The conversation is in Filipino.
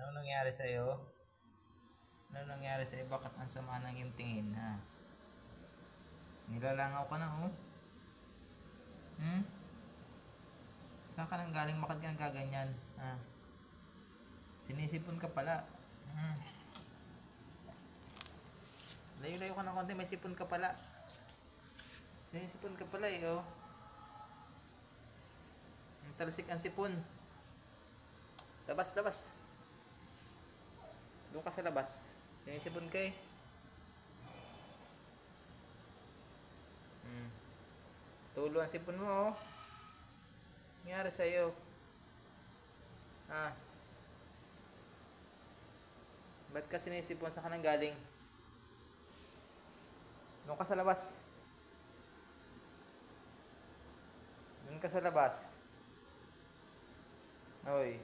Anong nangyari sa'yo? Anong nangyari sa'yo? Bakit ang sama ng iyong tingin, ha? Nilalangaw ka na, oh. Hmm? Saan ka nang galing? Bakit ka nang gaganyan, ha? Sinisipon ka pala. Layo-layo ka ng konti, may sipon ka pala. Sinisipon ka pala, eh, oh. Ang talsik ang sipon. Labas, labas. Doon ka sa labas. Sinisipon ka, eh. Tulo ang sipon mo, oh. Nangyari sa'yo. Ba't ka sinisipon? Saan ka nang galing? Doon ka sa labas. Doon ka sa labas. Hoy.